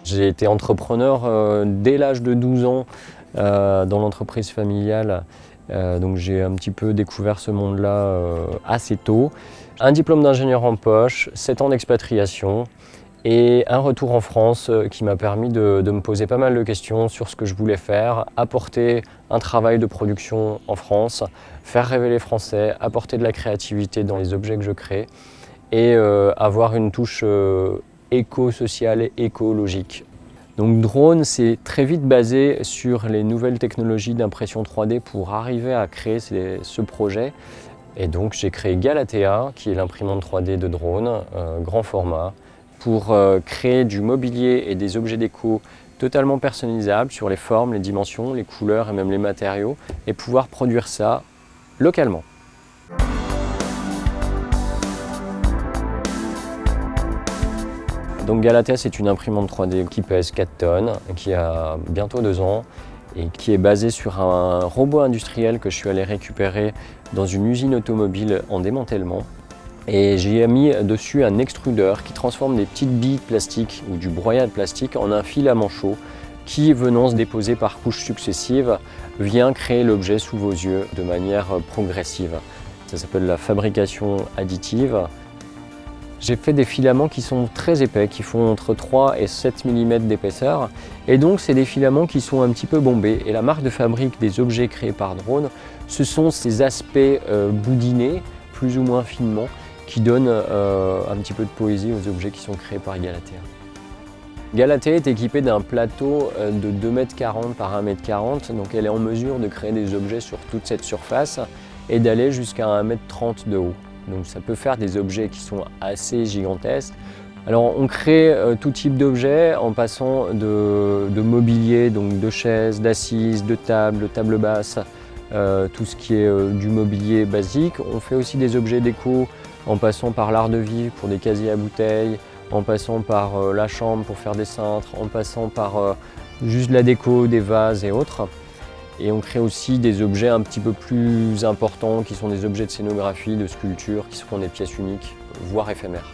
J'ai été entrepreneur dès l'âge de 12 ans dans l'entreprise familiale. Donc j'ai un petit peu découvert ce monde-là assez tôt. Un diplôme d'ingénieur en poche, 7 ans d'expatriation et un retour en France qui m'a permis de me poser pas mal de questions sur ce que je voulais faire, apporter un travail de production en France, faire rêver les Français, apporter de la créativité dans les objets que je crée et avoir une touche éco-sociale et écologique. Donc Drone, c'est très vite basé sur les nouvelles technologies d'impression 3D pour arriver à créer ce projet. Et donc j'ai créé Galatea, qui est l'imprimante 3D de drone, grand format, pour créer du mobilier et des objets déco totalement personnalisables sur les formes, les dimensions, les couleurs et même les matériaux, et pouvoir produire ça localement. Donc Galatea, c'est une imprimante 3D qui pèse 4 tonnes, qui a bientôt 2 ans et qui est basée sur un robot industriel que je suis allé récupérer dans une usine automobile en démantèlement. Et j'y ai mis dessus un extrudeur qui transforme des petites billes de plastique ou du broyat de plastique en un filament chaud qui, venant se déposer par couches successives, vient créer l'objet sous vos yeux de manière progressive. Ça s'appelle la fabrication additive. J'ai fait des filaments qui sont très épais, qui font entre 3 et 7 mm d'épaisseur. Et donc, c'est des filaments qui sont un petit peu bombés. Et la marque de fabrique des objets créés par Drone, ce sont ces aspects boudinés, plus ou moins finement, qui donnent un petit peu de poésie aux objets qui sont créés par Galatea. Galatea est équipée d'un plateau de 2,40 m par 1,40 m, donc elle est en mesure de créer des objets sur toute cette surface et d'aller jusqu'à 1,30 m de haut. Donc ça peut faire des objets qui sont assez gigantesques. Alors on crée tout type d'objets en passant de mobilier, donc de chaises, d'assises, de tables basses, tout ce qui est du mobilier basique. On fait aussi des objets déco en passant par l'art de vivre pour des casiers à bouteilles, en passant par la chambre pour faire des cintres, en passant par juste la déco, des vases et autres. Et on crée aussi des objets un petit peu plus importants qui sont des objets de scénographie, de sculpture, qui seront des pièces uniques, voire éphémères.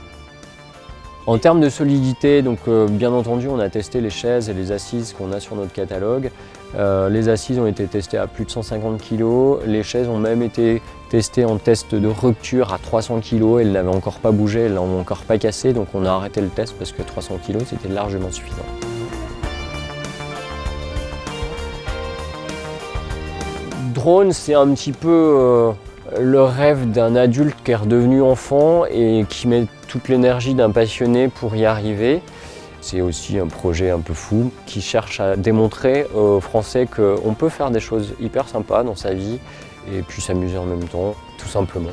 En termes de solidité, donc bien entendu, on a testé les chaises et les assises qu'on a sur notre catalogue. Les assises ont été testées à plus de 150 kg. Les chaises ont même été testées en test de rupture à 300 kg. Elles n'avaient encore pas bougé, elles n'ont encore pas cassé, donc on a arrêté le test parce que 300 kg, c'était largement suffisant. Drone, c'est un petit peu le rêve d'un adulte qui est redevenu enfant et qui met toute l'énergie d'un passionné pour y arriver. C'est aussi un projet un peu fou qui cherche à démontrer aux Français qu'on peut faire des choses hyper sympas dans sa vie et puis s'amuser en même temps, tout simplement.